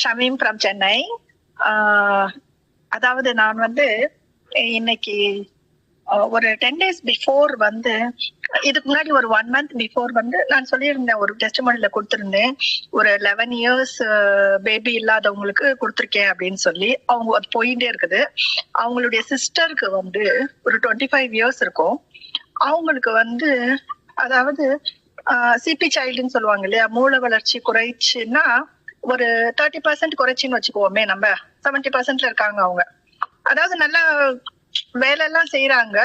Shamim from Chennai. அதாவது நான் வந்து இன்னைக்கு ஒரு 10 days பிஃபோர் வந்து, இதுக்கு முன்னாடி ஒரு 1 month பிஃபோர் வந்து நான் சொல்லியிருந்தேன், ஒரு டெஸ்டிமோனியில கொடுத்திருந்தேன், ஒரு 11 years பேபி இல்லாதவங்களுக்கு கொடுத்துருக்கேன் அப்படின்னு சொல்லி. அவங்க அது போயிட்டே இருக்குது. அவங்களுடைய சிஸ்டருக்கு வந்து ஒரு 25 years இருக்கும். அவங்களுக்கு வந்து அதாவது சிபி சைல்டுன்னு சொல்லுவாங்க இல்லையா, மூளை வளர்ச்சி குறைச்சுன்னா ஒரு 30% குறைச்சின்னு வச்சுக்குவோமே, நம்ம 70% இருக்காங்க அவங்க. அதாவது நல்லா வேலை எல்லாம் செய்யறாங்க,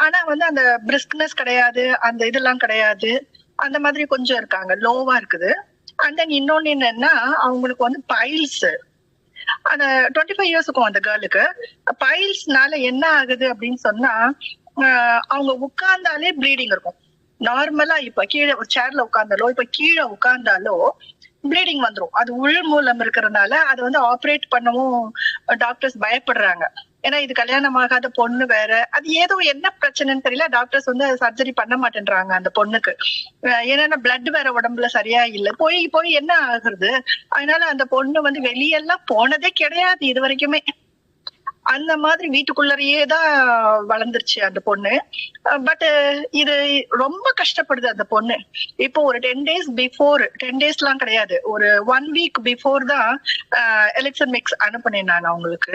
ஆனா வந்து அந்த பிரிஸ்க்னஸ் கிடையாது, அந்த இதெல்லாம் கிடையாது, அந்த மாதிரி கொஞ்சம் இருக்காங்க, லோவா இருக்குது. அண்ட் தென் இன்னொன்னு என்னன்னா, அவங்களுக்கு வந்து பைல்ஸ், அந்த 25 yearsக்கும் அந்த கேர்ளுக்கு பைல்ஸ்னால என்ன ஆகுது அப்படின்னு சொன்னா, அவங்க உட்கார்ந்தாலே ப்ளீடிங் இருக்கும். நார்மலா இப்ப கீழே ஒரு சேர்ல உட்கார்ந்தாலோ, இப்ப கீழே உட்கார்ந்தாலோ ப்ளீடிங் வந்துடும். அது உள் மூலம் இருக்கிறதுனால அது வந்து ஆப்ரேட் பண்ணவும் டாக்டர்ஸ் பயப்படுறாங்க. ஏன்னா இது கல்யாணம் ஆகாத பொண்ணு வேற, அது ஏதோ என்ன பிரச்சனைன்னு தெரியல, டாக்டர்ஸ் வந்து சர்ஜரி பண்ண மாட்டேன்றாங்க அந்த பொண்ணுக்கு. ஏன்னா பிளட் வேற உடம்புல சரியா இல்லை, போய் போய் என்ன ஆகுறது. அதனால அந்த பொண்ணு வந்து வெளியெல்லாம் போனதே கிடையாது இது வரைக்குமே. அந்த மாதிரி வீட்டுக்குள்ளரையே தான் வளர்ந்துருச்சு அந்த பொண்ணு. பட் இது ரொம்ப கஷ்டப்படுது அந்த பொண்ணு. இப்போ ஒரு 10 days பிஃபோர், 10 days எல்லாம் கிடையாது, ஒரு 1 week பிஃபோர் தான் எலிக்சர் மிக்ஸ் அனுப்புனேன் நான் அவங்களுக்கு.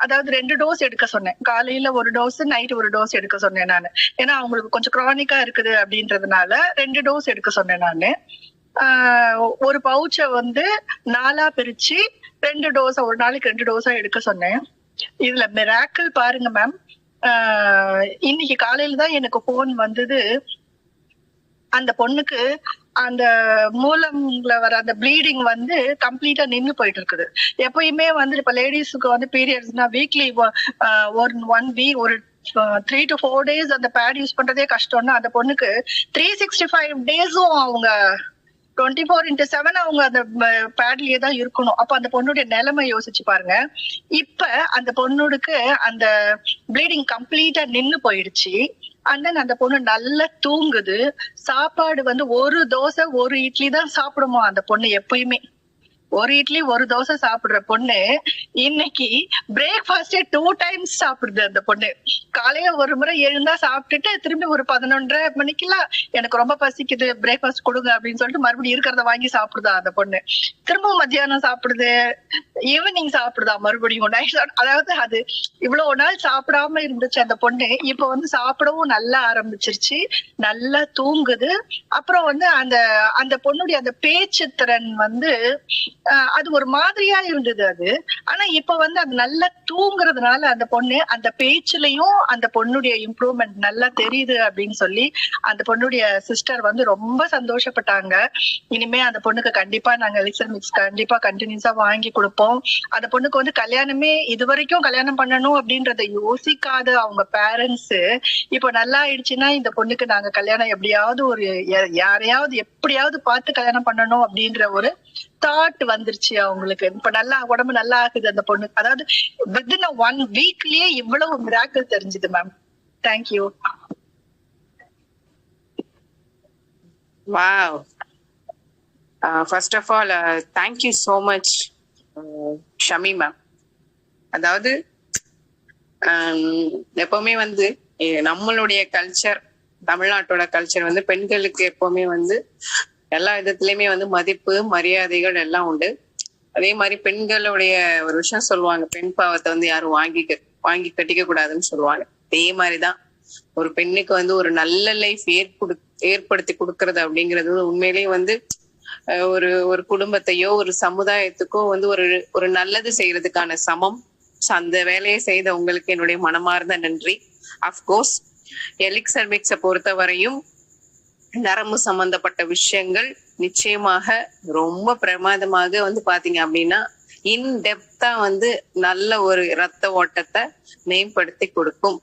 அதாவது 2 டோஸ் எடுக்க சொன்னேன், காலையில ஒரு டோஸ், நைட் ஒரு டோஸ் எடுக்க சொன்னேன் நான். ஏன்னா அவங்களுக்கு கொஞ்சம் கிரானிக்கா இருக்குது அப்படின்றதுனால 2 டோஸ் எடுக்க சொன்னேன் நானு. ஒரு பவுச்சை வந்து 4ஆ பிரிச்சு 2 டோஸா, ஒரு நாளைக்கு 2 டோஸா எடுக்க சொன்னேன். இதுல மிராக்கிள் பாருங்க மேம். இன்னைக்கு காலையில தான் எனக்கு போன் வந்தது, அந்த பொண்ணுக்கு அந்த மூலம்ல வர அந்த ப்ளீடிங் வந்து கம்ப்ளீட்டா நின்னு போயிட்டு இருக்குது. எப்பயுமே வந்து இப்ப லேடிஸுக்கு வந்து பீரியட்ஸ்னா வீக்லி ஒரு 1 week, ஒரு 3 to 4 days அந்த பேட் யூஸ் பண்றதே கஷ்டம்னா, அந்த பொண்ணுக்கு 365 days-ம் அவங்க 24/7 அவங்க அந்த பேட்லயே தான் இருக்கணும். அப்ப அந்த பொண்ணுடைய நிலைமை யோசிச்சு பாருங்க. இப்ப அந்த பொண்ணுக்கு அந்த ப்ளீடிங் கம்ப்ளீட்டா நின்னு போயிடுச்சு. அண்ட் தென் அந்த பொண்ணு நல்லா தூங்குது. சாப்பாடு வந்து ஒரு தோசை ஒரு இட்லி தான் சாப்பிடுமா அந்த பொண்ணு எப்பயுமே. ஒரு இட்லி ஒரு தோசை சாப்பிடுற பொண்ணு இன்னைக்கு பிரேக்ஃபாஸ்டே 2 times சாப்பிடுது அந்த பொண்ணு. காலையில ஒரு முறை எழுந்தா சாப்பிட்டுட்டு திரும்பி ஒரு 11:30 மணிக்கெல்லாம் எனக்கு ரொம்ப பசிக்குது, பிரேக்ஃபாஸ்ட் கொடுங்க அப்படின்னு சொல்லிட்டு மறுபடியும் இருக்கிறத வாங்கி சாப்பிடுதா அந்த பொண்ணு. திரும்பவும் மத்தியானம் சாப்பிடுது, ஈவினிங் சாப்பிடுதா மறுபடியும் நைட். அதாவது அது இவ்வளவு நாள் சாப்பிடாம இருந்துச்சு அந்த பொண்ணு, இப்ப வந்து சாப்பிடவும் நல்லா ஆரம்பிச்சிருச்சு, நல்லா தூங்குது. அப்புறம் வந்து அந்த அந்த பொண்ணுடைய அந்த பேச்சு திறன் வந்து அது ஒரு மாதிரியா இருந்தது அது. ஆனா இப்ப வந்து அது நல்லா தூங்குறதுனால அந்த பொண்ணு அந்த பேச்சுலயும் அந்த பொண்ணுடைய இம்ப்ரூவ்மெண்ட் நல்லா தெரியுது அப்படின்னு சொல்லி அந்த பொண்ணுடைய சிஸ்டர் வந்து ரொம்ப சந்தோஷப்பட்டாங்க. இனிமே அந்த பொண்ணுக்கு கண்டிப்பா நாங்க எலிக்சர் மிக்ஸ் கண்டிப்பா கண்டினியூஸா வாங்கி கொடுப்போம். அந்த பொண்ணுக்கு வந்து கல்யாணமே இது வரைக்கும் கல்யாணம் பண்ணணும் அப்படின்றத யோசிக்காத அவங்க பேரண்ட்ஸ் இப்போ நல்லா ஆயிடுச்சுன்னா இந்த பொண்ணுக்கு நாங்க கல்யாணம் எப்படியாவது ஒரு யாரையாவது எப்படியாவது பார்த்து கல்யாணம் பண்ணணும் அப்படின்ற ஒரு தாட் வந்துருச்சு அவங்களுக்கு. இப்ப நல்லா உடம்பு நல்லா ஆகுது அந்த பொண்ணு. அதாவது வித்தின் 1 weekலயே இவ்வளவு மிராக்கிள் தெரிஞ்சுது ma'am. Thank you. Wow. First of all thank you so much Shami ma'am. அதாவது எப்பவுமே வந்து நம்மளுடைய கல்ச்சர், தமிழ்நாட்டோட கல்ச்சர் வந்து பெண்களுக்கு எப்பவுமே வந்து எல்லா விதத்துலயுமே வந்து மதிப்பு மரியாதைகள் எல்லாம் உண்டு. அதே மாதிரி பெண்களுடைய ஒரு விஷயம் சொல்லுவாங்க, பெண் பாவத்தை வந்து யாரும் வாங்கி கட்டிக்க கூடாதுன்னு சொல்லுவாங்க. அதே மாதிரிதான் ஒரு பெண்ணுக்கு வந்து ஒரு நல்ல லைஃப் ஏற்படுத்தி கொடுக்கறது அப்படிங்கிறது உண்மையிலேயே வந்து ஒரு ஒரு குடும்பத்தையோ ஒரு சமுதாயத்துக்கோ வந்து ஒரு நல்லது செய்யறதுக்கான சமம். அந்த வேலையை செய்த உங்களுக்கு என்னுடைய மனமார்ந்த நன்றி. அப்கோர்ஸ் எலிக்சர் மிக்ஸை பொறுத்த வரையும் நரம்பு சம்பந்தப்பட்ட விஷயங்கள் நிச்சயமாக ரொம்ப பிரமாதமாக வந்து பாத்தீங்க அப்படின்னா இன்டெப்தா வந்து நல்ல ஒரு ரத்த ஓட்டத்தை மேம்படுத்தி கொடுக்கும்.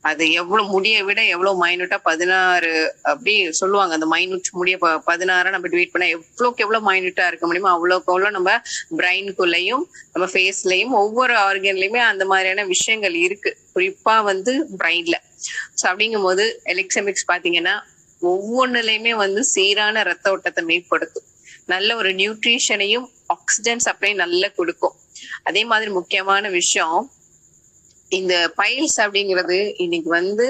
அது எவ்வளவு முடிய விட எவ்வளவு மைனூட்டா 16 அப்படி சொல்லுவாங்க, அந்த மைனூட் முடிய 16 நம்ம டிவைட் பண்ண எவ்வளவுக்கு எவ்வளவு மைனூட்டா இருக்க முடியுமோ அவ்வளவுக்கு அவ்வளவு நம்ம பிரெயின்குள்ளயும் நம்ம ஃபேஸ்லயும் ஒவ்வொரு ஆர்கன்லயுமே அந்த மாதிரியான விஷயங்கள் இருக்கு, குறிப்பா வந்து பிரெயின்ல. ஸோ அப்படிங்கும் போது எலிக்சர் மிக்ஸ் பாத்தீங்கன்னா ஒவ்வொன்றுலயுமே வந்து சீரான ரத்த ஓட்டத்தை மேம்படுத்தும். நல்ல ஒரு நியூட்ரிஷனையும் ஆக்சிஜன் சப்ளை நல்லா கொடுக்கும். அதே மாதிரி முக்கியமான விஷயம், இந்த பைல்ஸ் அப்படிங்கிறது இன்னைக்கு வந்து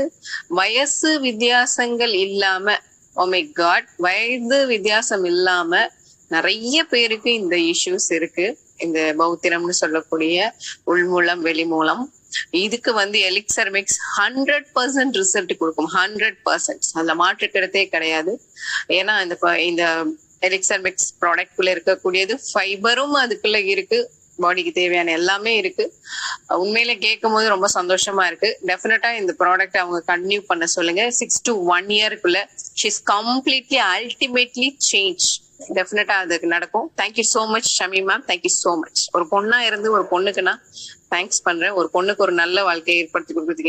வயசு வித்தியாசங்கள் இல்லாம, ஓ மை காட், வயது வித்தியாசம் இல்லாம நிறைய பேருக்கு இந்த இஷ்யூஸ் இருக்கு. இந்த பௌத்திரம்னு சொல்லக்கூடிய உள்மூலம் வெளிமூலம், இதுக்கு வந்து எலிக்சர் மிக்ஸ் 100% ரிசல்ட் கொடுக்கும். 100%, அதுல மாற்று கருத்தே கிடையாது. ஏன்னா இந்த எலிக்சர் மிக்ஸ் ப்ராடக்ட் குள்ள இருக்கக்கூடியது ஃபைபரும் அதுக்குள்ள இருக்கு, பாடிக்கு தேவையான எல்லாமே இருக்கு. உண்மையில கேட்கும் போது ரொம்ப சந்தோஷமா இருக்கு. டெஃபினட்டா இந்த ப்ராடக்ட் அவங்க கண்டினியூ பண்ண சொல்லுங்க. 6 to 1 year she's completely ultimately change. டெஃபினட்டா அதுக்கு நடக்கும். Thank you so much Shami ma'am, thank you so much. ஒரு பொண்ணா இருந்து ஒரு பொண்ணுக்கு நான் தேங்க்ஸ் பண்றேன். ஒரு பொண்ணுக்கு ஒரு நல்ல வாழ்க்கையை ஏற்படுத்தி கொடுக்கறதுக்கு